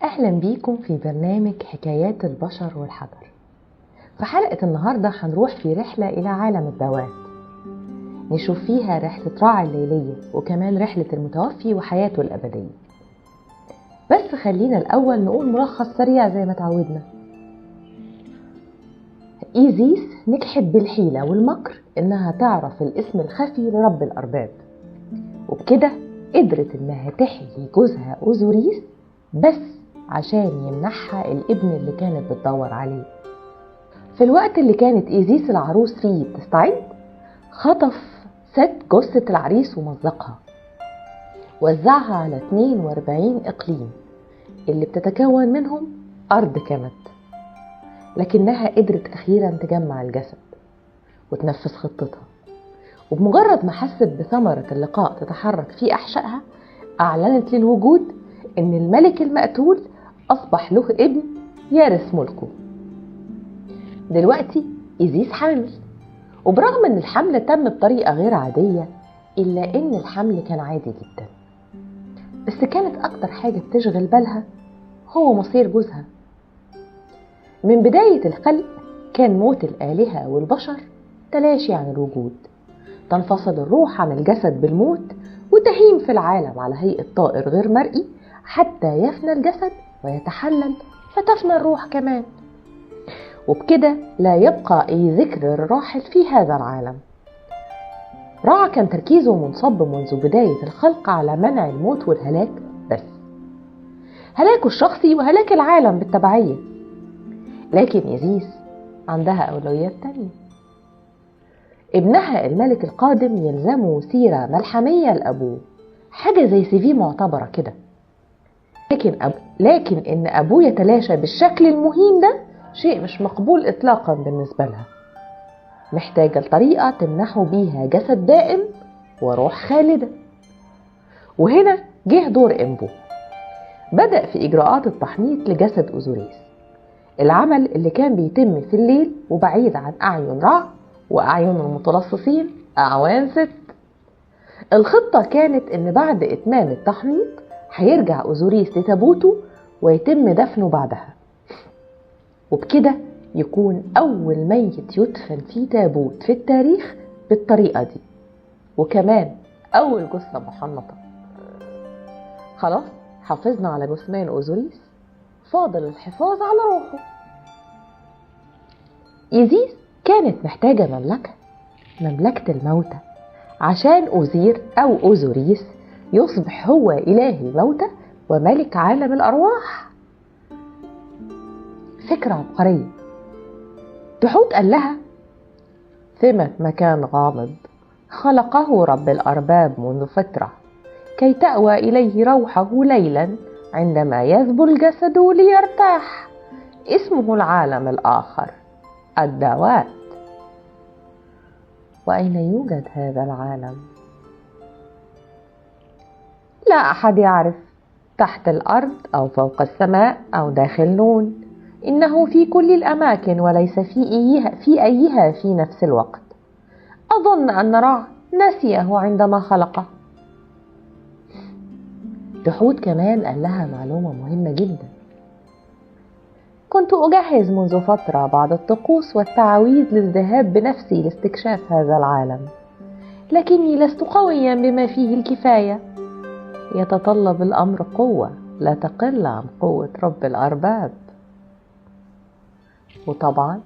أهلا بيكم في برنامج حكايات البشر والحجر. في حلقة النهاردة هنروح في رحلة إلى عالم الدوات، نشوف فيها رحلة راعي الليلية وكمان رحلة المتوفي وحياته الأبدية. بس خلينا الأول نقول ملخص سريع زي ما تعودنا. إيزيس نجحت بالحيلة والمكر إنها تعرف الاسم الخفي لرب الأرباب، وبكده قدرت إنها تحيي جوزها أوزوريس بس عشان يمنحها الابن اللي كانت بتدور عليه. في الوقت اللي كانت إيزيس العروس فيه بتستعد، خطف ست جثة العريس ومزقها، وزعها على 42 إقليم اللي بتتكون منهم أرض كامت، لكنها قدرت أخيرا تجمع الجسد وتنفذ خطتها. وبمجرد ما حست بثمرة اللقاء تتحرك في أحشائها، أعلنت للوجود إن الملك المقتول أصبح له ابن يرث ملكه. دلوقتي إيزيس حامل، وبرغم إن الحمل تم بطريقة غير عادية إلا إن الحمل كان عادي جدا. بس كانت أكتر حاجة بتشغل بالها هو مصير جوزها. من بداية الخلق كان موت الآلهة والبشر تلاشي عن الوجود، تنفصل الروح عن الجسد بالموت وتهيم في العالم على هيئة طائر غير مرئي حتى يفنى الجسد ويتحلل فتفنى الروح كمان، وبكده لا يبقى أي ذكر الراحل في هذا العالم. رع كان تركيزه منصب منذ بداية الخلق على منع الموت والهلاك بس، هلاكه الشخصي وهلاك العالم بالتبعية. لكن إيزيس عندها أولويات تانية. ابنها الملك القادم يلزمه سيرة ملحمية لأبوه، حاجة زي CV معتبرة كده. لكن إن أبوه يتلاشى بالشكل المهين ده شيء مش مقبول إطلاقا بالنسبة لها. محتاجة لطريقة تمنحه بيها جسد دائم وروح خالدة. وهنا جه دور إمبو. بدأ في إجراءات التحنيط لجسد أوزوريس، العمل اللي كان بيتم في الليل وبعيد عن أعين رع وأعين المتلصصين أعوان ست. الخطة كانت إن بعد إتمام التحنيط هيرجع أوزوريس لتابوته ويتم دفنه بعدها، وبكده يكون أول ميت يدفن في تابوت في التاريخ بالطريقة دي، وكمان أول جثة محنطة. خلاص حافظنا على جثمان أوزوريس، فاضل الحفاظ على روحه. إيزيس كانت محتاجة مملكة الموتى عشان أوزير أو أوزوريس يصبح هو إله الموتى وملك عالم الأرواح. فكرة عبقرية. تحوت قال لها: ثمة مكان غامض خلقه رب الأرباب منذ فترة كي تأوى إليه روحه ليلا عندما يذبل الجسد ليرتاح، اسمه العالم الآخر الدوات. وأين يوجد هذا العالم؟ لا أحد يعرف، تحت الأرض أو فوق السماء أو داخل نون، إنه في كل الأماكن وليس في أيها في نفس الوقت. أظن أن رع نسيه عندما خلقه. تحوت كمان قال لها معلومة مهمة جدا: كنت أجهز منذ فترة بعض الطقوس والتعاويذ للذهاب بنفسي لاستكشاف هذا العالم، لكني لست قويا بما فيه الكفاية. يتطلب الأمر قوة لا تقل عن قوة رب الأرباب. وطبعا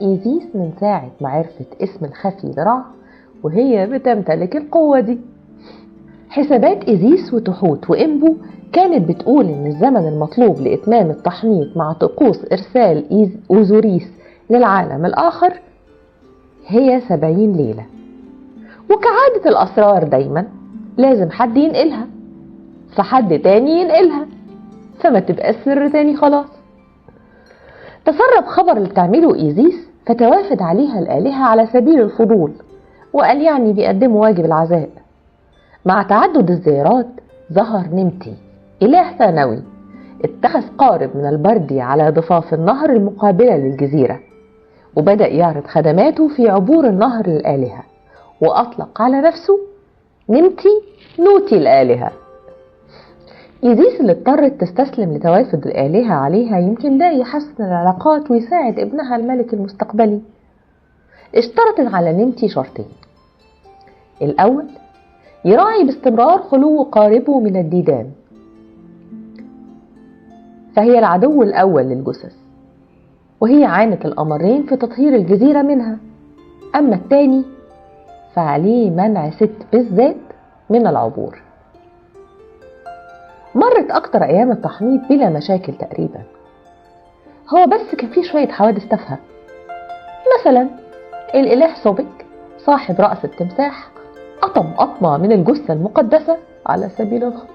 إيزيس من ساعة ما عرفت اسم الخفي لرع وهي بتمتلك القوة دي. حسابات إيزيس وتحوت وإمبو كانت بتقول إن الزمن المطلوب لإتمام التحنيط مع طقوس إرسال أوزوريس للعالم الآخر هي 70 ليلة، وكعادة الأسرار دايما لازم حد ينقلها فحد تاني ينقلها، فما تبقى السر تاني خلاص. تسرب خبر اللي بتعمله إيزيس فتوافد عليها الآلهة على سبيل الفضول، وقال يعني بيقدموا واجب العزاء. مع تعدد الزيارات ظهر نمتي إله ثانوي اتخذ قارب من البردي على ضفاف النهر المقابلة للجزيرة، وبدأ يعرض خدماته في عبور النهر للآلهة، وأطلق على نفسه نمتي نوتي الآلهة. إيزيس اللي اضطرت تستسلم لتوافد الآلهة عليها يمكن ده يحسن العلاقات ويساعد ابنها الملك المستقبلي. اشترطت على نمتي شرطين: الأول يراعي باستمرار خلو قاربه من الديدان، فهي العدو الأول للجثث، وهي عانت الأمرين في تطهير الجزيرة منها. أما الثاني فعليه منع ست بالذات من العبور. مرت أكتر أيام التحنيط بلا مشاكل تقريبا، هو بس كان فيه شوية حوادث تافهة. مثلا الإله سوبك صاحب رأس التمساح قطم قطمة من الجثة المقدسة على سبيل الخطأ،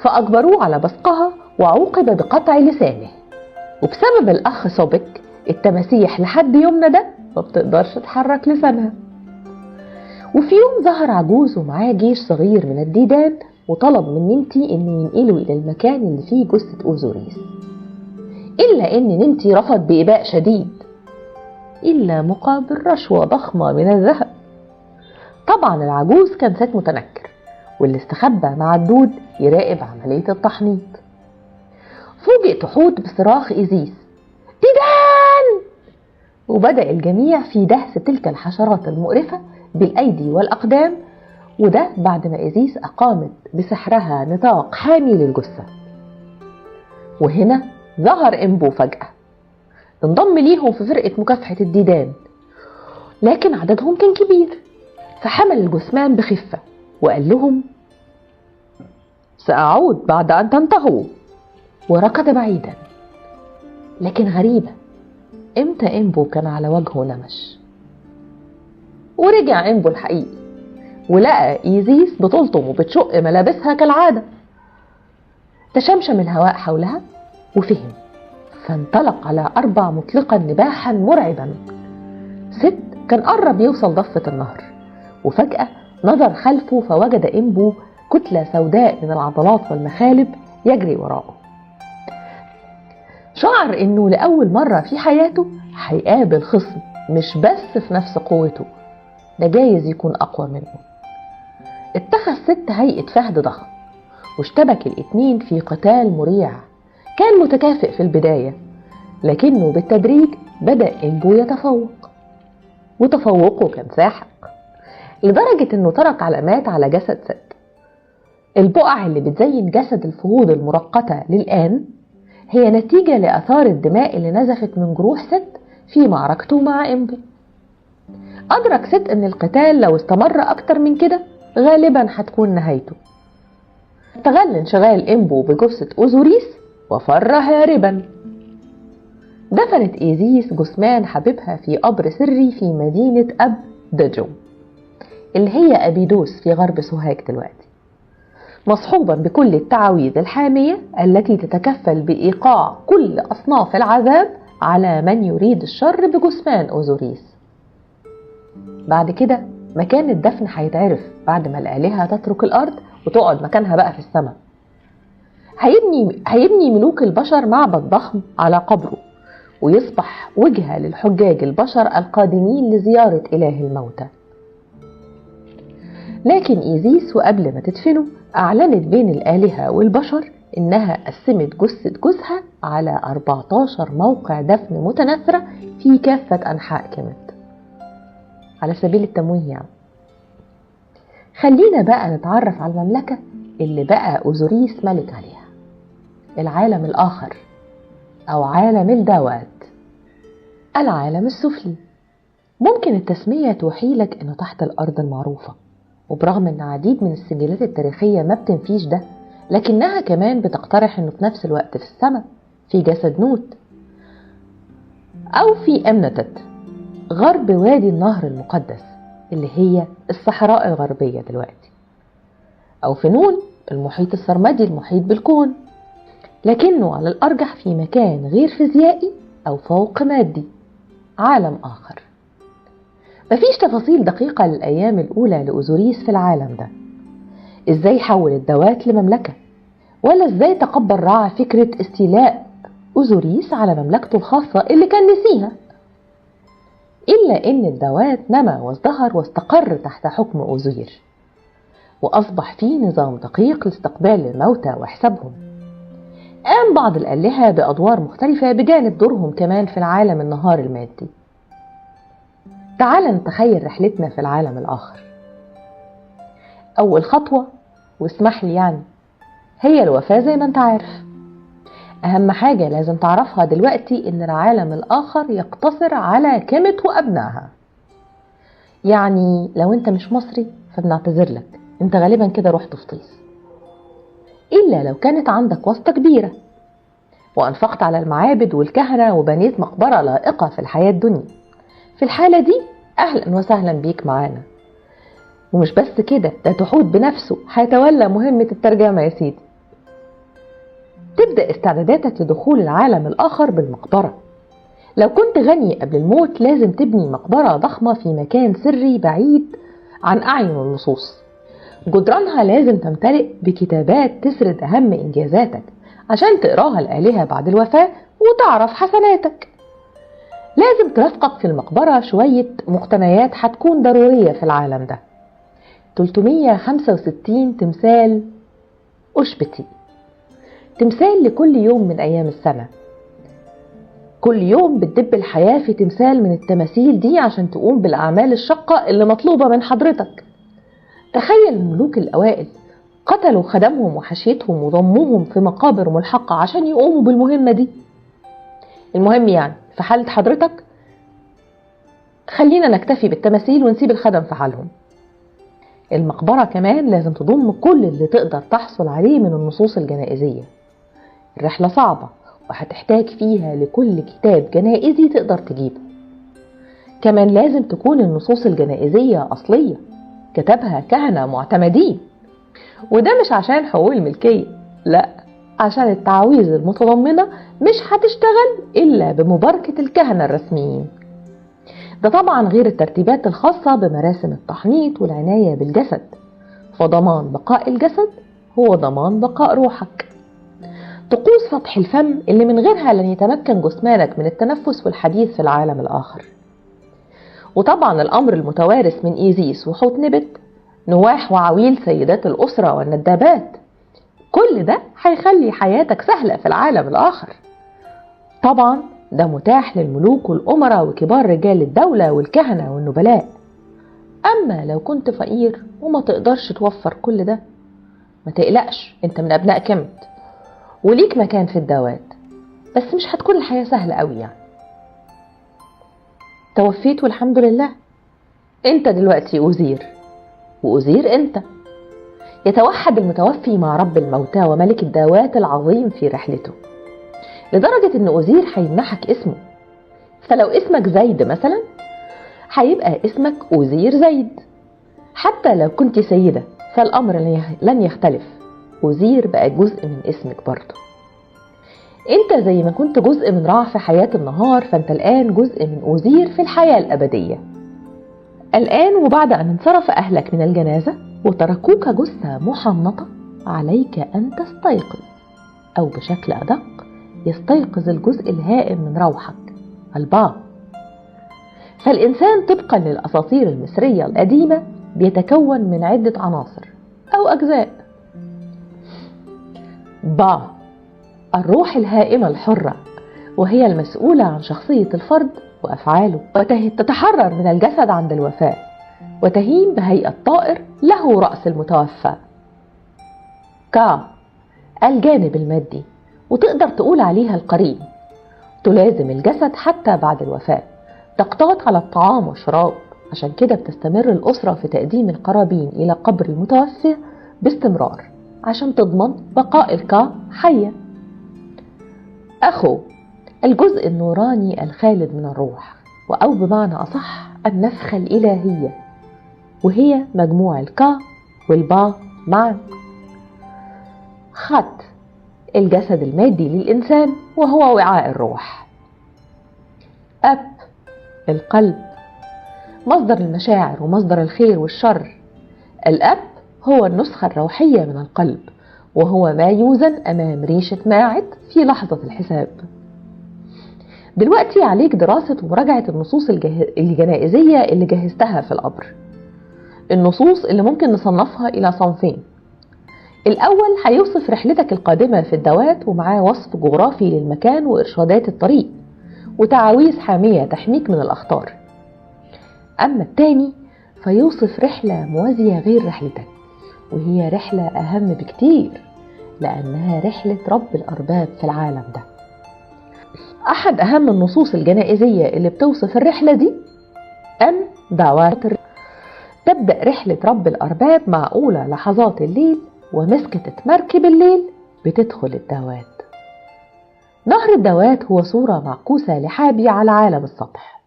فأجبروه على بصقها وعوقب بقطع لسانه. وبسبب الأخ سوبك التماسيح لحد يومنا ده ما بتقدرش تحرك لسانها. وفي يوم ظهر عجوز ومعاه جيش صغير من الديدان وطلب من نمتي انه ينقله الى المكان اللي فيه جثة اوزوريس، الا ان نمتي رفض بإباء شديد الا مقابل رشوة ضخمة من الذهب. طبعا العجوز كان ذات متنكر واللي استخبى مع الدود يراقب عملية التحنيط. فوجئ تحوت بصراخ إيزيس: ديدان! وبدأ الجميع في دهس تلك الحشرات المقرفة بالأيدي والأقدام، وده بعد ما إيزيس أقامت بسحرها نطاق حامي للجثة. وهنا ظهر إمبو فجأة، انضم ليهم في فرقة مكافحة الديدان، لكن عددهم كان كبير، فحمل الجثمان بخفة وقال لهم: سأعود بعد أن تنتهوا. وركض بعيدا. لكن غريبة، امتى إمبو كان على وجهه نمش؟ ورجع إمبو الحقيقي ولقى إيزيس بتلطم وبتشق ملابسها كالعادة. تشمشم الهواء حولها وفهم، فانطلق على 4 مطلقا نباحا مرعبا. 6 كان قرب يوصل ضفة النهر، وفجأة نظر خلفه فوجد إمبو كتلة سوداء من العضلات والمخالب يجري وراءه. شعر إنه لأول مرة في حياته هيقابل خصم مش بس في نفس قوته، ده جايز يكون أقوى منه. اتخذ 6 هيئة فهد ضخم، واشتبك الاتنين في قتال مريع كان متكافئ في البداية، لكنه بالتدريج بدأ إمبو يتفوق، وتفوقه كان ساحق لدرجة إنه ترك علامات على جسد 6. البقع اللي بتزين جسد الفهود المرقطة للآن هي نتيجة لآثار الدماء اللي نزفت من جروح 6 في معركته مع إمبو. أدرك 6 إن القتال لو استمر أكتر من كده غالبا هتكون نهايته. استغل انشغال إمبو بجثة أوزوريس وفر هاربا. دفنت إيزيس جثمان حبيبها في قبر سري في مدينة أب دجو اللي هي أبيدوس في غرب سوهاج دلوقتي، مصحوبا بكل التعاويذ الحامية التي تتكفل بإيقاع كل أصناف العذاب على من يريد الشر بجثمان أوزوريس. بعد كده مكان الدفن هيتعرف بعد ما الآلهة تترك الأرض وتقعد مكانها بقى في السماء. هيبني ملوك البشر معبد ضخم على قبره، ويصبح وجهة للحجاج البشر القادمين لزيارة إله الموتى. لكن إيزيس وقبل ما تدفنه أعلنت بين الآلهة والبشر إنها قسمت جثة جوزها على 14 موقع دفن متناثرة في كافة أنحاء كيميت على سبيل التمويه يعني. خلينا بقى نتعرف على المملكة اللي بقى أوزوريس ملك عليها، العالم الآخر أو عالم الدوات، العالم السفلي. ممكن التسمية توحيلك إنه تحت الأرض المعروفة، وبرغم إن عديد من السجلات التاريخية ما بتنفيش ده، لكنها كمان بتقترح إنه في نفس الوقت في السماء في جسد نوت، أو في أمنتت غرب وادي النهر المقدس اللي هي الصحراء الغربية دلوقتي، أو في نون المحيط السرمدي المحيط بالكون، لكنه على الأرجح في مكان غير فيزيائي أو فوق مادي، عالم آخر. مفيش تفاصيل دقيقة للأيام الأولى لأوزوريس في العالم ده، إزاي حول الدوات لمملكة، ولا إزاي تقبل رع فكرة استيلاء أوزوريس على مملكته الخاصة اللي كان نسيها، إلا إن الدوات نما وازدهر واستقر تحت حكم أوزير، وأصبح فيه نظام دقيق لاستقبال الموتى وحسابهم، قام بعض الآلهة بأدوار مختلفة بجانب دورهم كمان في العالم النهار المادي. تعال نتخيل رحلتنا في العالم الآخر. أول خطوة، واسمح لي يعني، هي الوفاة زي ما انت عارف. أهم حاجة لازم تعرفها دلوقتي إن العالم الآخر يقتصر على كامة وأبنائها. يعني لو انت مش مصري فبنعتذر لك، انت غالبا كده رحت فطيس، إلا لو كانت عندك واسطة كبيرة وأنفقت على المعابد والكهنة وبنيت مقبرة لائقة في الحياة الدنيا. في الحالة دي أهلا وسهلا بيك معانا. ومش بس كده، ده تحوت بنفسه هيتولى مهمة الترجمة يا سيدي. تبدأ استعداداتك لدخول العالم الآخر بالمقبرة. لو كنت غني قبل الموت لازم تبني مقبرة ضخمة في مكان سري بعيد عن أعين اللصوص. جدرانها لازم تمتلئ بكتابات تسرد أهم إنجازاتك عشان تقراها الآلهة بعد الوفاة وتعرف حسناتك. لازم ترافقك في المقبرة شوية مقتنيات هتكون ضرورية في العالم ده. 365 تمثال أشبتي، تمثال لكل يوم من أيام السنة. كل يوم بتدب الحياة في تمثال من التماثيل دي عشان تقوم بالأعمال الشاقة اللي مطلوبة من حضرتك. تخيل الملوك الأوائل قتلوا خدمهم وحشيتهم وضموهم في مقابر ملحقة عشان يقوموا بالمهمة دي. المهم يعني في حالة حضرتك خلينا نكتفي بالتماثيل ونسيب الخدم في حالهم. المقبرة كمان لازم تضم كل اللي تقدر تحصل عليه من النصوص الجنائزية. الرحلة صعبة وهتحتاج فيها لكل كتاب جنائزي تقدر تجيبه. كمان لازم تكون النصوص الجنائزية أصلية كتبها كهنة معتمدين، وده مش عشان حقوق الملكية، لا، عشان التعويذ المتضمنة مش هتشتغل إلا بمباركة الكهنة الرسميين. ده طبعا غير الترتيبات الخاصة بمراسم التحنيط والعناية بالجسد، فضمان بقاء الجسد هو ضمان بقاء روحك. طقوس فتح الفم اللي من غيرها لن يتمكن جسمانك من التنفس والحديث في العالم الآخر. وطبعا الأمر المتوارث من إيزيس وحوت نبت، نواح وعويل سيدات الأسرة والندابات. كل ده هيخلي حياتك سهلة في العالم الآخر. طبعا ده متاح للملوك والأمراء وكبار رجال الدولة والكهنة والنبلاء. أما لو كنت فقير وما تقدرش توفر كل ده، ما تقلقش، انت من أبناء كمت وليك مكان في الدوات، بس مش هتكون الحياة سهلة قوي يعني. توفيت والحمد لله. انت دلوقتي أوزير، وأوزير انت. يتوحد المتوفي مع رب الموتى وملك الدوات العظيم في رحلته، لدرجة ان أوزير هيمنحك اسمه. فلو اسمك زيد مثلا هيبقى اسمك أوزير زيد. حتى لو كنت سيدة فالأمر لن يختلف، أوزير بقى جزء من اسمك برضه. انت زي ما كنت جزء من رع في حياة النهار، فانت الآن جزء من أوزير في الحياة الأبدية. الآن وبعد أن انصرف أهلك من الجنازة وتركوك جثة محنطة، عليك أن تستيقظ، أو بشكل أدق يستيقظ الجزء الهائم من روحك، البعض. فالإنسان طبقا للأساطير المصرية القديمة بيتكون من عدة عناصر أو أجزاء. با، الروح الهائمة الحرة، وهي المسؤولة عن شخصية الفرد وأفعاله، وتتحرر من الجسد عند الوفاة وتهيم بهيئة طائر له رأس المتوفى. كا، الجانب المادي، وتقدر تقول عليها القرين، تلازم الجسد حتى بعد الوفاة، تقتات على الطعام والشراب. عشان كده بتستمر الأسرة في تقديم القرابين إلى قبر المتوفى باستمرار عشان تضمن بقاء الكا حية. أخو، الجزء النوراني الخالد من الروح، أو بمعنى أصح النفخة الإلهية، وهي مجموع الكا والبا معا. خط، الجسد المادي للإنسان وهو وعاء الروح. أب، القلب، مصدر المشاعر ومصدر الخير والشر. الأب هو النسخة الروحية من القلب، وهو ما يوزن أمام ريشة ماعد في لحظة الحساب. دلوقتي عليك دراسة ومراجعة النصوص الجنائزية اللي جهزتها في القبر. النصوص اللي ممكن نصنفها إلى صنفين، الأول هيوصف رحلتك القادمة في الدوات، ومعاه وصف جغرافي للمكان وإرشادات الطريق وتعاويذ حامية تحميك من الأخطار. أما التاني فيوصف رحلة موازية غير رحلتك، وهي رحلة أهم بكتير لأنها رحلة رب الأرباب في العالم ده. أحد أهم النصوص الجنائزية اللي بتوصف الرحلة دي أن دعوات تبدأ رحلة رب الأرباب مع أولى لحظات الليل، ومسكة مركب الليل بتدخل الدوات. نهر الدوات هو صورة معكوسة لحابي على عالم السطح.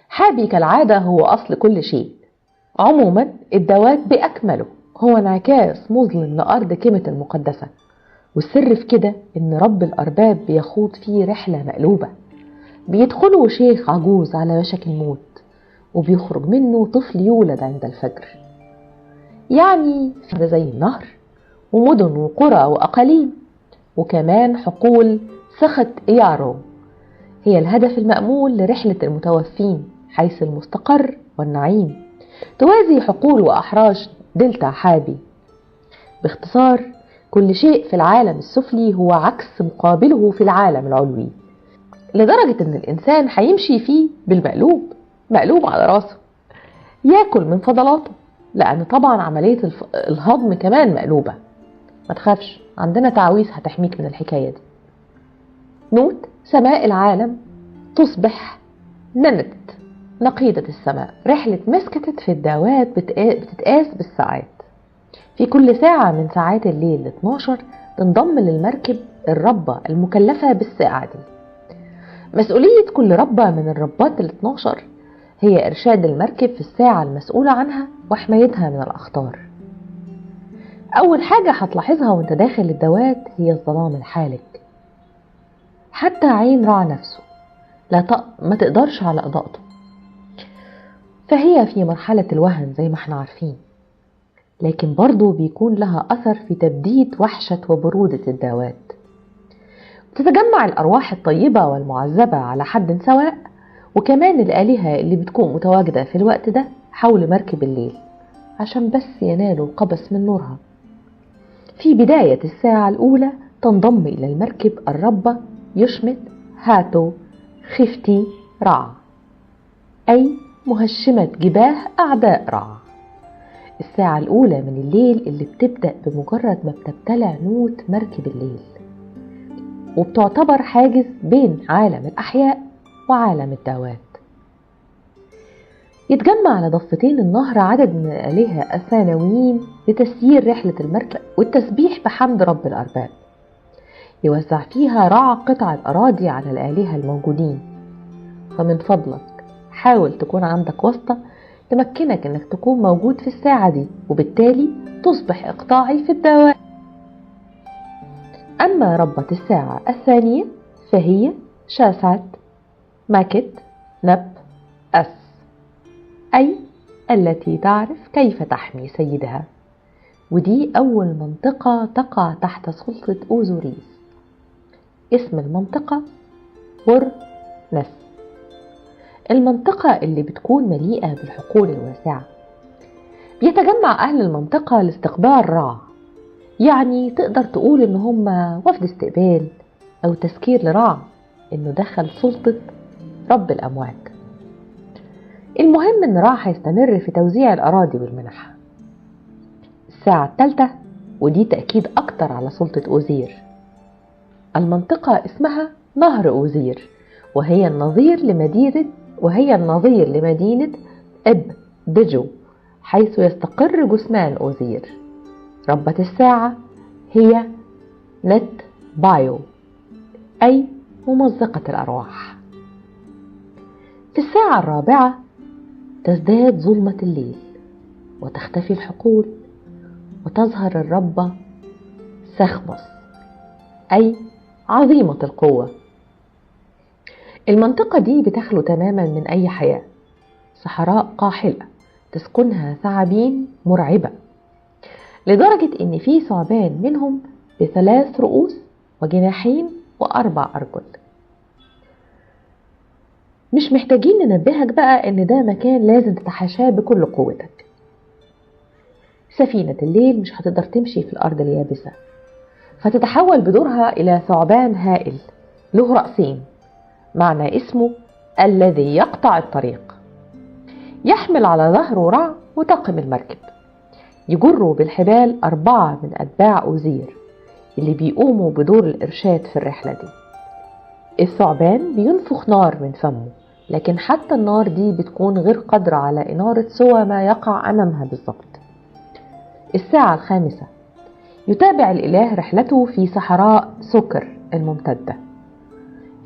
حابي كالعادة هو أصل كل شيء. عموما الدوات بأكمله هو انعكاس مظلم لأرض كيمة المقدسة، والسر في كده إن رب الأرباب بيخوض فيه رحلة مقلوبة. بيدخله شيخ عجوز على وشك الموت، وبيخرج منه طفل يولد عند الفجر. يعني زي النهر ومدن وقرى وأقاليم، وكمان حقول سخط إيارو هي الهدف المأمول لرحلة المتوفين حيث المستقر والنعيم، توازي حقول وأحراش دلتا حابي. باختصار كل شيء في العالم السفلي هو عكس مقابله في العالم العلوي، لدرجة ان الانسان هيمشي فيه بالمقلوب، مقلوب على راسه، ياكل من فضلاته، لان طبعا عملية الهضم كمان مقلوبة. ما تخافش، عندنا تعويذ هتحميك من الحكاية دي. نوت سماء العالم تصبح ننت نقيضة السماء. رحلة مسكتت في الدوات بتتقاس بالساعات. في كل ساعة من ساعات الليل 12 تنضم للمركب الربة المكلفة بالساعة دي. مسؤولية كل ربة من الربات 12 هي إرشاد المركب في الساعة المسؤولة عنها وحمايتها من الأخطار. أول حاجة هتلاحظها وانت داخل الدوات هي الظلام الحالك. حتى عين رع نفسه ما تقدرش على إضاءته، فهي في مرحلة الوهن زي ما احنا عارفين، لكن برضو بيكون لها أثر في تبديد وحشة وبرودة الدوات. تتجمع الأرواح الطيبة والمعذبة على حد سواء، وكمان الآلهة اللي بتكون متواجدة في الوقت ده حول مركب الليل عشان بس ينالوا قبس من نورها. في بداية الساعة الأولى تنضم إلى المركب الربة يشمت هاتو خفتي رع، أي مهشمة جباه أعداء رع. الساعة الأولى من الليل اللي بتبدأ بمجرد ما بتبتلع نوت مركب الليل، وبتعتبر حاجز بين عالم الأحياء وعالم الدوات. يتجمع على ضفتين النهر عدد من الآلهة الثانويين لتسيير رحلة المركب والتسبيح بحمد رب الأرباب. يوزع فيها رع قطع الأراضي على الآلهة الموجودين، فمن فضلك حاول تكون عندك واسطة تمكنك انك تكون موجود في الساعة دي، وبالتالي تصبح إقطاعي في الدوات. أما ربة الساعة الثانية فهي شاسات ماكت نب أس، أي التي تعرف كيف تحمي سيدها، ودي أول منطقة تقع تحت سلطة أوزوريس. اسم المنطقة ورنس، المنطقة اللي بتكون مليئة بالحقول الواسعة. بيتجمع أهل المنطقة لاستقبال رع، يعني تقدر تقول إن هم وفد استقبال أو تذكير لرع إنه دخل سلطة رب الأموات. المهم إن رع هيستمر في توزيع الأراضي والمنح. الساعة الثالثة، ودي تأكيد أكتر على سلطة أوزير. المنطقة اسمها نهر أوزير، وهي النظير لمدينة إب دجو حيث يستقر جثمان أوزير. ربة الساعة هي نت بايو، أي ممزقة الأرواح. في الساعة الرابعة تزداد ظلمة الليل وتختفي الحقول، وتظهر الربة سخمس، أي عظيمة القوة. المنطقة دي بتخلو تماما من أي حياة، صحراء قاحلة تسكنها ثعابين مرعبة، لدرجة إن في ثعبان منهم ب3 رؤوس وجناحين و4 أرجل. مش محتاجين ننبهك بقى إن ده مكان لازم تتحاشاه بكل قوتك. سفينة الليل مش هتقدر تمشي في الأرض اليابسة، فتتحول بدورها إلى ثعبان هائل له رأسين، معنى اسمه الذي يقطع الطريق. يحمل على ظهره رع وطاقم المركب، يجروا بالحبال 4 من أتباع أوزير اللي بيقوموا بدور الإرشاد في الرحلة دي. الثعبان بينفخ نار من فمه، لكن حتى النار دي بتكون غير قادرة على إنارة سوى ما يقع أمامها بالضبط. الساعة 5 يتابع الإله رحلته في صحراء سكر الممتدة.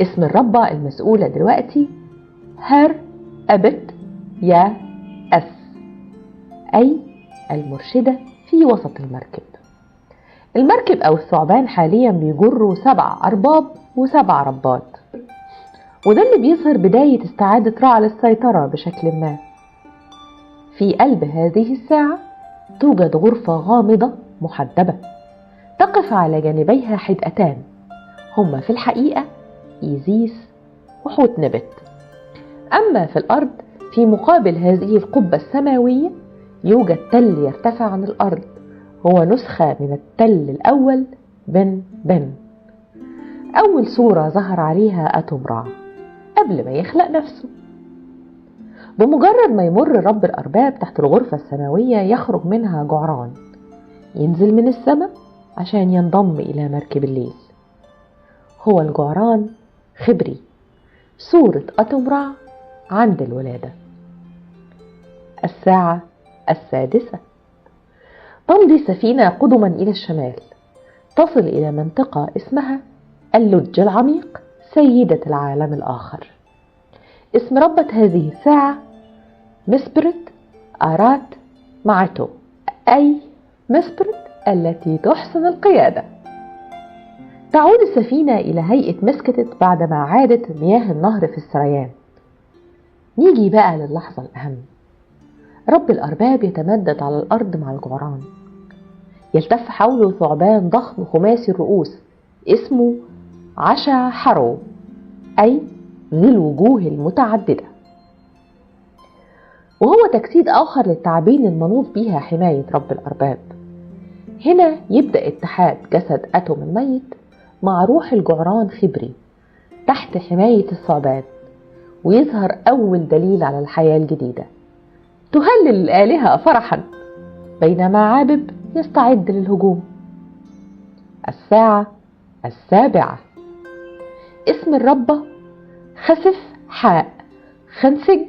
اسم الربة المسؤولة دلوقتي هر أبت يا أس، أي المرشدة في وسط المركب. المركب أو الثعبان حاليا بيجروا 7 أرباب و7 ربات، وده اللي بيظهر بداية استعادة رع للسيطرة بشكل ما. في قلب هذه الساعة توجد غرفة غامضة محدبة تقف على جانبيها حدقتان، هما في الحقيقة إيزيس وحوت نبت. أما في الأرض في مقابل هذه القبة السماوية يوجد تل يرتفع عن الأرض، هو نسخة من التل الأول بن. أول صورة ظهر عليها أتوم رع قبل ما يخلق نفسه. بمجرد ما يمر رب الأرباب تحت الغرفة السماوية يخرج منها جعران ينزل من السماء عشان ينضم إلى مركب الليل. هو الجعران خبري، صورة أتوم رع عند الولادة. الساعة 6 تمضي السفينة قدما إلى الشمال، تصل إلى منطقة اسمها اللج العميق سيدة العالم الآخر. اسم ربة هذه الساعة مسبرت آرات معتو، أي مسبرت التي تحسن القيادة. تعود السفينة إلى هيئة مسكتت بعدما عادت مياه النهر في السريان. نيجي بقى للحظة الأهم. رب الأرباب يتمدد على الأرض مع الجعران، يلتف حوله ثعبان ضخم خماسي الرؤوس اسمه عشا حرو، أي ذي الوجوه المتعددة، وهو تجسيد آخر للتعابين المنوط بها حماية رب الأرباب. هنا يبدأ اتحاد جسد أتوم الميت مع روح الجعران خبري تحت حماية الثعبان، ويظهر أول دليل على الحياة الجديدة. تهلل الآلهة فرحا بينما عابب يستعد للهجوم. الساعة 7 اسم الربة خسف حاء خنسج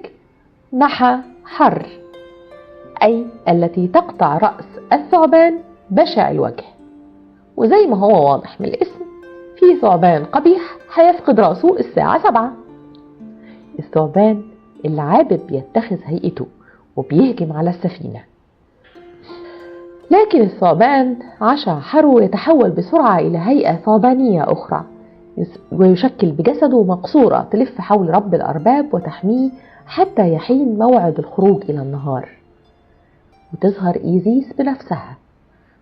نحى حر، أي التي تقطع رأس الثعبان بشع الوجه. وزي ما هو واضح من الاسم، في ثعبان قبيح هيفقد رأسه الساعة 7. الثعبان اللي عابب يتخذ هيئته وبيهجم على السفينة، لكن الثعبان عشا حرو يتحول بسرعة إلى هيئة ثعبانية أخرى، ويشكل بجسده مقصورة تلف حول رب الأرباب وتحميه حتى يحين موعد الخروج إلى النهار. وتظهر إيزيس بنفسها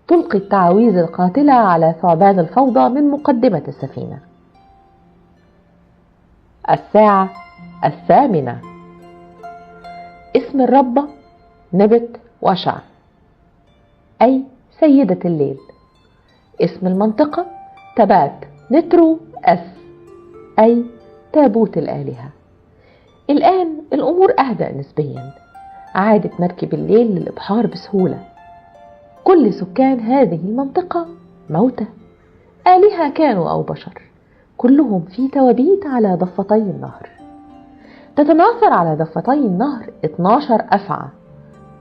تلقي التعاويذ القاتلة على ثعبان الفوضى من مقدمة السفينة. الساعة 8 اسم الربة نبت وشع، أي سيدة الليل. اسم المنطقة تبات نترو أس، أي تابوت الآلهة. الآن الأمور أهدأ نسبيا، عادت مركب الليل للإبحار بسهولة. كل سكان هذه المنطقة موتى، آلهة كانوا أو بشر، كلهم في توابيت على ضفتي النهر. تتناثر على ضفتي النهر 12 أفعى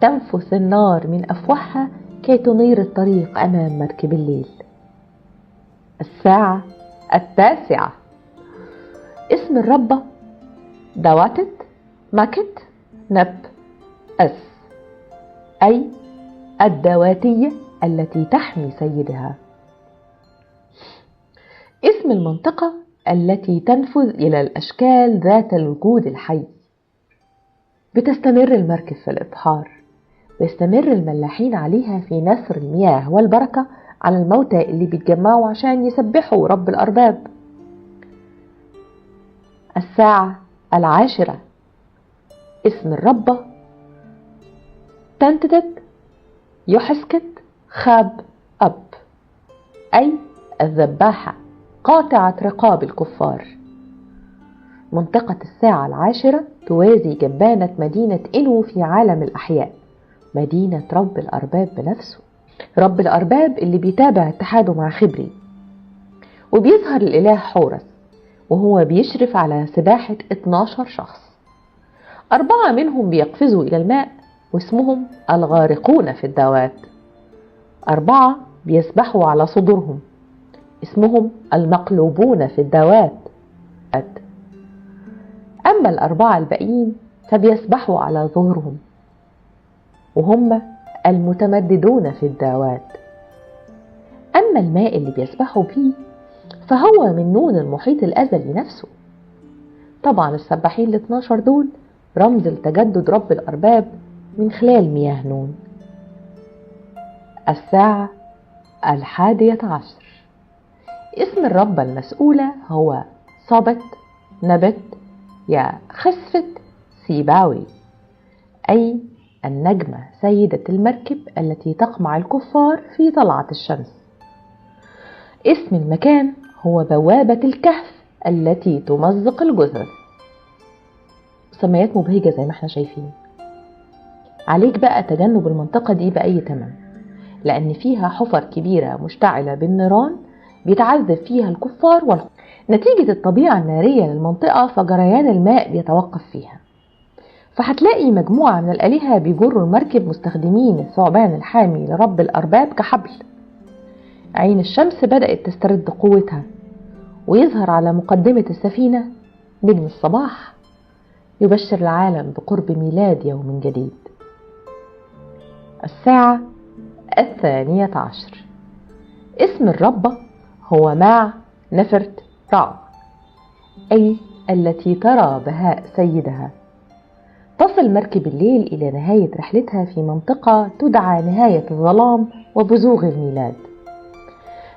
تنفث النار من أفواهها كي تنير الطريق أمام مركب الليل. الساعة 9 اسم الربة دواتت مكت نب أس، أي الدواتية التي تحمي سيدها. اسم المنطقة التي تنفذ إلى الأشكال ذات الوجود الحي. بتستمر المركب في الإبحار، ويستمر الملاحين عليها في نثر المياه والبركة على الموتى اللي بيتجمعوا عشان يسبحوا رب الأرباب. الساعة 10 اسم الربة تنتدت يحسكت خاب أب، أي الذباحة قاطعة رقاب الكفار. منطقة الساعة 10 توازي جبانة مدينة إنو في عالم الأحياء، مدينة رب الأرباب بنفسه، رب الأرباب اللي بيتابع اتحاده مع خبري. وبيظهر الإله حورس وهو بيشرف على سباحة 12 شخص، 4 منهم بيقفزوا إلى الماء واسمهم الغارقون في الدوات، 4 بيسبحوا على صدورهم اسمهم المقلوبون في الدوات. أما ال4 الباقيين فبيسبحوا على ظهرهم وهم المتمددون في الدوات. أما الماء اللي بيسبحوا فيه فهو من نون المحيط الأزلي نفسه. طبعا السباحين ال12 دول رمز لتجدد رب الأرباب من خلال مياه نون. الساعة 11، اسم الرب المسؤولة هو صبت نبت يا خسفت سيباوي، أي النجمة سيدة المركب التي تقمع الكفار في طلعة الشمس. اسم المكان هو بوابة الكهف التي تمزق الجثث. سميات مبهجة زي ما احنا شايفين. عليك بقى تجنب المنطقة دي بأي تمن، لأن فيها حفر كبيرة مشتعلة بالنيران بيتعذب فيها الكفار نتيجة الطبيعة النارية للمنطقة فجريان الماء بيتوقف فيها. فهتلاقي مجموعة من الآلهة بيجروا المركب مستخدمين الثعبان الحامي لرب الأرباب كحبل. عين الشمس بدأت تسترد قوتها ويظهر على مقدمة السفينة نجم الصباح يبشر العالم بقرب ميلاد يوم جديد. الساعة 12، اسم الربة هو مع نفرت رع، أي التي ترى بهاء سيدها. تصل مركب الليل إلى نهاية رحلتها في منطقة تدعى نهاية الظلام وبزوغ الميلاد.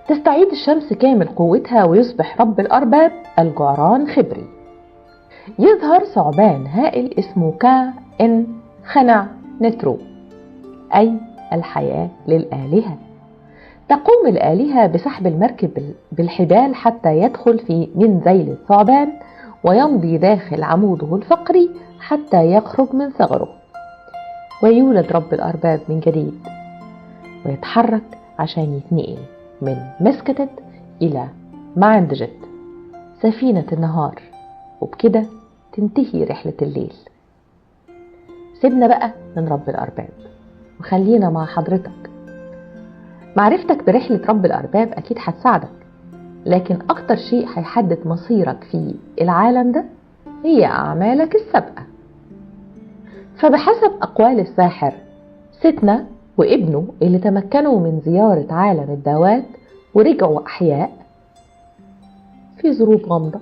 تستعيد الشمس كامل قوتها ويصبح رب الأرباب الجعران خبري. يظهر ثعبان هائل اسمه كا إن خنع نترو، أي الحياة للآلهة. تقوم الآلهة بسحب المركب بالحبال حتى يدخل من ذيل الثعبان ويمضي داخل عموده الفقري حتى يخرج من ثغره، ويولد رب الأرباب من جديد ويتحرك عشان يتنقل من مسكتت إلى معندجت سفينة النهار، وبكده تنتهي رحلة الليل. سيبنا بقى من رب الأرباب وخلينا مع حضرتك. معرفتك برحلة رب الأرباب أكيد هتساعدك، لكن أكتر شيء هيحدد مصيرك في العالم ده هي أعمالك السابقة. فبحسب أقوال الساحر ستنا وابنه اللي تمكنوا من زيارة عالم الدوات ورجعوا أحياء في ظروف غامضة،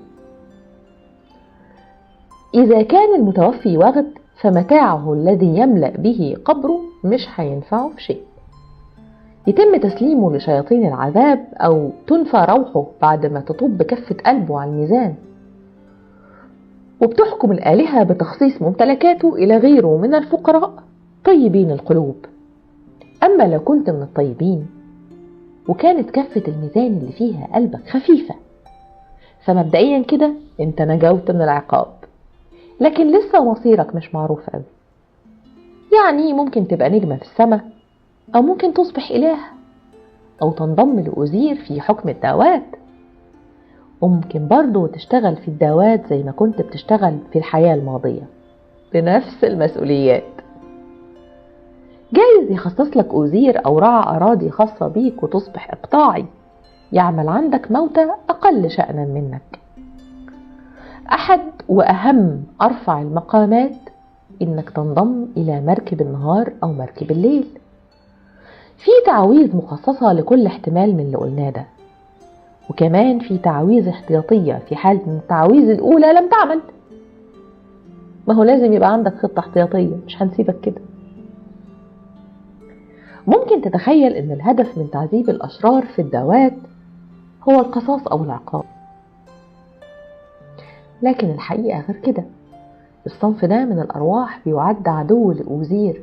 إذا كان المتوفي وغد فمتاعه الذي يملأ به قبره مش هينفعه في شيء، يتم تسليمه لشياطين العذاب أو تنفى روحه بعد ما تطب بكفة قلبه على الميزان. وبتحكم الآلهة بتخصيص ممتلكاته إلى غيره من الفقراء طيبين القلوب. أما لو كنت من الطيبين وكانت كفة الميزان اللي فيها قلبك خفيفة فمبدئيا كده انت نجوت من العقاب، لكن لسه مصيرك مش معروف قوي. يعني ممكن تبقى نجمة في السماء، أو ممكن تصبح إله، أو تنضم لأوزير في حكم الدوات، وممكن برضو تشتغل في الدوات زي ما كنت بتشتغل في الحياة الماضية بنفس المسؤوليات. جايز يخصص لك أوزير أو رعى أراضي خاصة بيك وتصبح إقطاعي يعمل عندك موتى أقل شأنا منك. أحد وأهم أرفع المقامات إنك تنضم إلى مركب النهار أو مركب الليل. في تعويذ مخصصة لكل احتمال من اللي قلناه ده، وكمان في تعويذ احتياطية في حال ان التعويذ الأولى لم تعمل. ما هو لازم يبقى عندك خطة احتياطية، مش هنسيبك كده. ممكن تتخيل ان الهدف من تعذيب الأشرار في الدوات هو القصاص أو العقاب، لكن الحقيقة غير كده. الصنف ده من الأرواح بيعد عدو لأوزير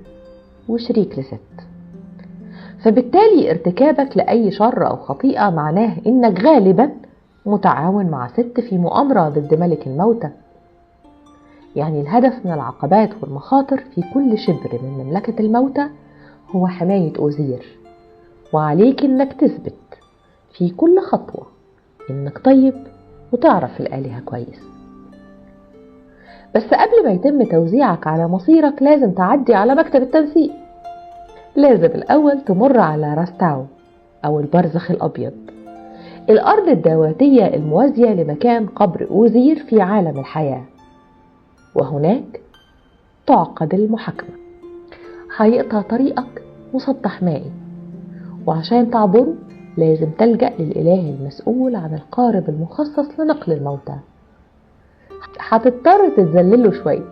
وشريك لست. فبالتالي ارتكابك لأي شر أو خطيئة معناه إنك غالبا متعاون مع ست في مؤامرة ضد ملك الموتى. يعني الهدف من العقبات والمخاطر في كل شبر من مملكة الموتى هو حماية أوزير، وعليك إنك تثبت في كل خطوة إنك طيب وتعرف الآلهة كويس. بس قبل ما يتم توزيعك على مصيرك لازم تعدي على مكتب التنسيق. لازم الأول تمر على راستاو أو البرزخ الأبيض، الأرض الدواتية الموازية لمكان قبر أوزير في عالم الحياة، وهناك تعقد المحاكمة. هيقطع طريقك مسطح مائي، وعشان تعبره لازم تلجأ للإله المسؤول عن القارب المخصص لنقل الموتى. هتضطر تتذلله شوية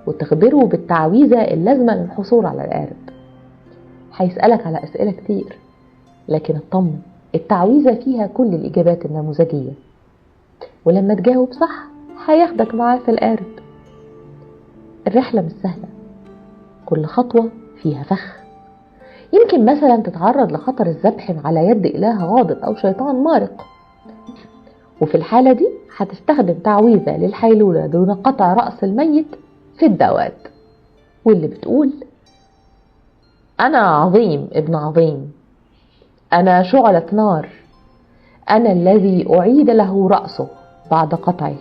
وتخبره بالتعويذة اللازمة للحصول على القارب. هيسألك على أسئلة كتير، لكن اطمن، التعويذة فيها كل الإجابات النموذجية، ولما تجاوب صح هياخدك معاه في القارب. الرحلة مش سهلة، كل خطوة فيها فخ. يمكن مثلا تتعرض لخطر الذبح على يد إله غاضب أو شيطان مارق، وفي الحالة دي هتستخدم تعويذة للحيلولة دون قطع رأس الميت في الدوات، واللي بتقول: أنا عظيم ابن عظيم، أنا شعلة نار، أنا الذي أعيد له رأسه بعد قطعه،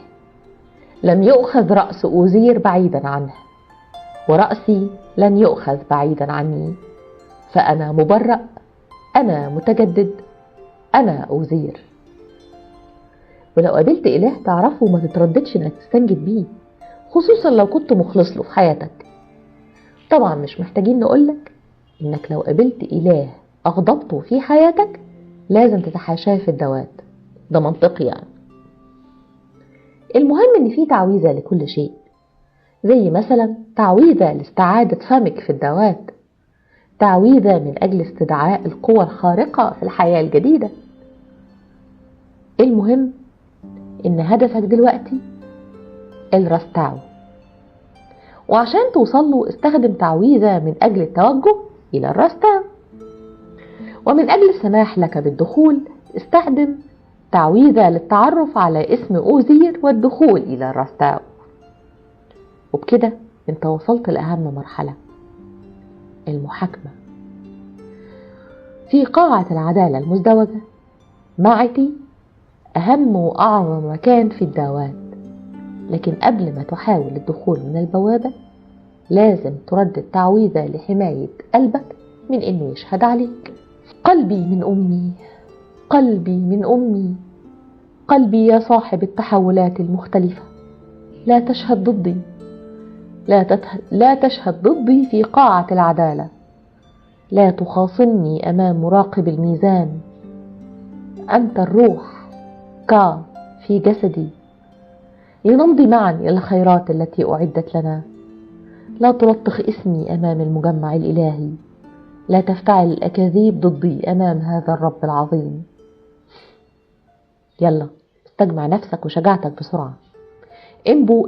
لم يؤخذ رأس أوزير بعيدا عنه، ورأسي لن يؤخذ بعيدا عني، فأنا مبرأ، أنا متجدد، أنا أوزير. ولو قابلت إله تعرفه ما تترددش إنك تستنجد بيه، خصوصا لو كنت مخلص له في حياتك. طبعا مش محتاجين نقولك إنك لو قابلت إله أغضبته في حياتك لازم تتحاشاه في الدوات، ده منطقي يعني. المهم إن في تعويذة لكل شيء، زي مثلا تعويذة لاستعادة فمك في الدوات، تعويذة من أجل استدعاء القوى الخارقة في الحياة الجديدة. المهم إن هدفك دلوقتي الراستاو، وعشان توصله استخدم تعويذة من أجل التوجه إلى الراستاو، ومن أجل السماح لك بالدخول استخدم تعويذة للتعرف على اسم أوزير والدخول إلى الراستاو. وبكده انت وصلت لأهم مرحلة، المحاكمة. في قاعة العدالة المزدوجة معتي أهم وأعظم مكان في الدوات، لكن قبل ما تحاول الدخول من البوابة لازم تردد تعويذة لحماية قلبك من إنه يشهد عليك. قلبي من أمي، قلبي من أمي، قلبي يا صاحب التحولات المختلفة، لا تشهد ضدي، لا تشهد ضدي في قاعة العدالة، لا تخاصمني أمام مراقب الميزان. أنت الروح كا في جسدي، لنمضي معا إلى الخيرات التي أعدت لنا. لا تلطخ اسمي أمام المجمع الإلهي، لا تفتعل الأكاذيب ضدي أمام هذا الرب العظيم. يلا استجمع نفسك وشجاعتك بسرعة. إمبو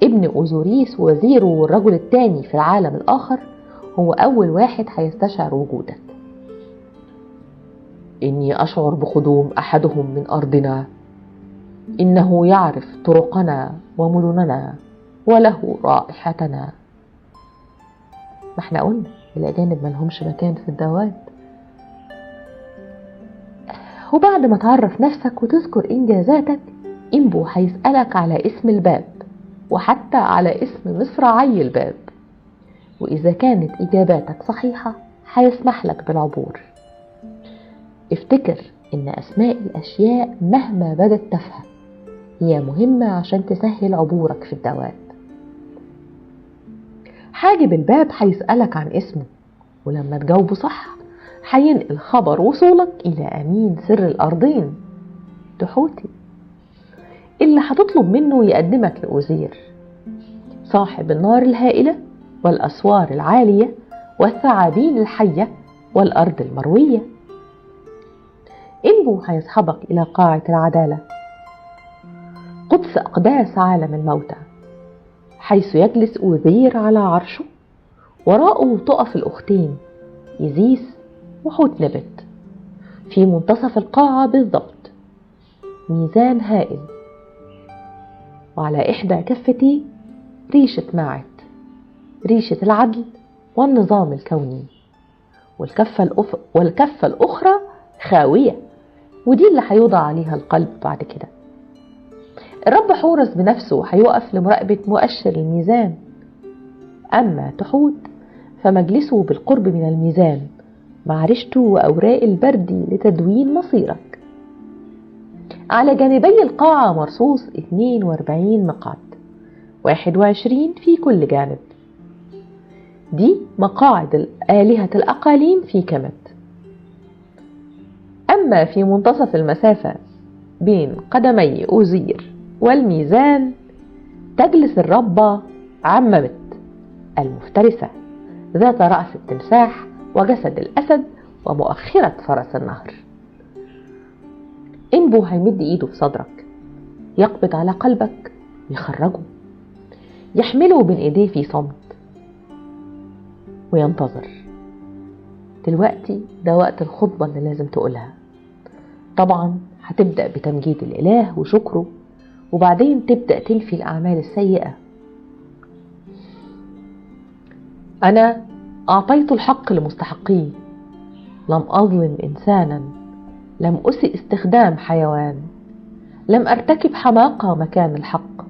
ابن أوزوريس وزيره والرجل الثاني في العالم الآخر هو أول واحد هيستشعر وجودك. إني أشعر بقدوم أحدهم من أرضنا، إنه يعرف طرقنا ومدننا وله رائحتنا. ما احنا قلنا الأجانب ملهمش مكان في الدوات. وبعد ما تعرف نفسك وتذكر إنجازاتك، إمبو هيسألك على اسم الباب وحتى على اسم مصراعي الباب، وإذا كانت إجاباتك صحيحة هيسمح لك بالعبور. افتكر إن أسماء الأشياء مهما بدت تافهة هي مهمة عشان تسهل عبورك في الدوات. حاجب الباب هيسألك عن اسمه، ولما تجاوبه صح هينقل خبر وصولك إلى أمين سر الأرضين تحوتي، اللي هتطلب منه يقدمك لأوزير صاحب النار الهائلة والأسوار العالية والثعابين الحية والأرض المروية. إمبو هيصحبك إلى قاعة العدالة، قدس أقداس عالم الموتى، حيث يجلس أوزير على عرشه، وراءه تقف الأختين إيزيس وحوت نبت. في منتصف القاعة بالضبط ميزان هائل، وعلى إحدى كفتيه ريشة ماعت، ريشة العدل والنظام الكوني، والكفة الأخرى خاوية، ودي اللي هيوضع عليها القلب بعد كده. الرب حورس بنفسه هيقف لمراقبة مؤشر الميزان. أما تحوت فمجلسه بالقرب من الميزان مع ريشته وأوراق البردي لتدوين مصيرك. على جانبي القاعة مرصوص 42 مقعد، 21 في كل جانب. دي مقاعد آلهة الأقاليم في كمت. أما في منتصف المسافة بين قدمي أوزير والميزان تجلس الربة عممت المفترسة، ذات رأس التمساح وجسد الأسد ومؤخرة فرس النهر. إنبو هيمد إيده في صدرك، يقبض على قلبك، يخرجه، يحمله بين إيديه في صمت وينتظر. دلوقتي ده وقت الخطبة اللي لازم تقولها. طبعا هتبدأ بتمجيد الإله وشكره، وبعدين تبدأ تنفي الأعمال السيئة. أنا أعطيت الحق لمستحقيه، لم أظلم إنسانا، لم أسئ استخدام حيوان، لم أرتكب حماقة مكان الحق،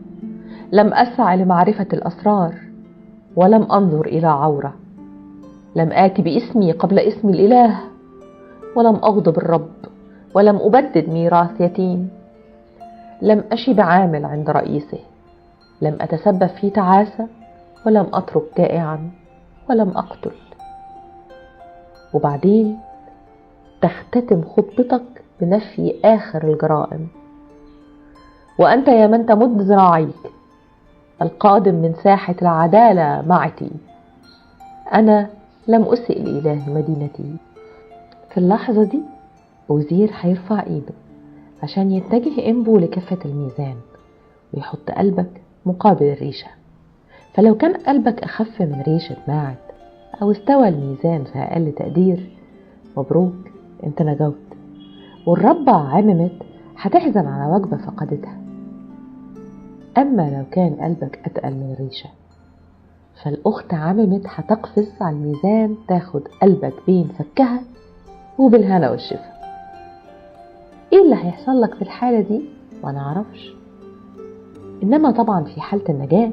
لم أسعى لمعرفة الأسرار، ولم أنظر إلى عورة، لم آتي باسمي قبل اسم الإله، ولم أغضب الرب، ولم أبدد ميراث يتيم، لم أشب عامل عند رئيسه، لم أتسبب في تعاسة، ولم أترك جائعا، ولم أقتل. وبعدين تختتم خطبتك بنفي آخر الجرائم. وأنت يا من تمد ذراعيك القادم من ساحة العدالة معتي، أنا لم أسئ لإله مدينتي. في اللحظة دي أوزير هيرفع إيده عشان يتجه إنبو لكفة الميزان ويحط قلبك مقابل الريشة. فلو كان قلبك أخف من ريشة ماعت أو استوى الميزان في أقل تقدير، مبروك، انت نجوت. والربة عممت هتحزن على وجبة فقدتها. أما لو كان قلبك أتقل من الريشة، فالأخت عممت هتقفز على الميزان تاخد قلبك بين فكها وبالهنا والشفا. ايه اللي هيحصل لك في الحالة دي ما نعرفش، إنما طبعا في حالة النجاة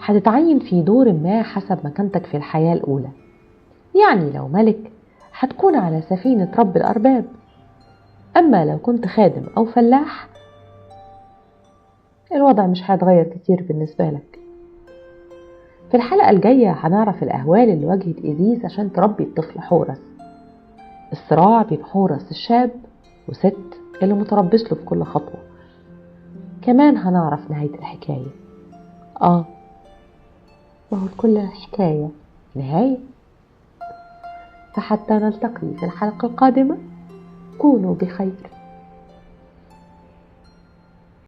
هتتعين في دور ما حسب مكانتك في الحياة الأولى. يعني لو ملك هتكون على سفينة رب الأرباب، أما لو كنت خادم أو فلاح الوضع مش هيتغير كتير بالنسبة لك. في الحلقة الجاية هنعرف الأهوال اللي واجهت إيزيس عشان تربي الطفل حورس، الصراع بين حورس الشاب وست اللي متربص له في كل خطوة. كمان هنعرف نهاية الحكاية. وهو كل حكاية نهاية. فحتى نلتقي في الحلقة القادمة، كونوا بخير.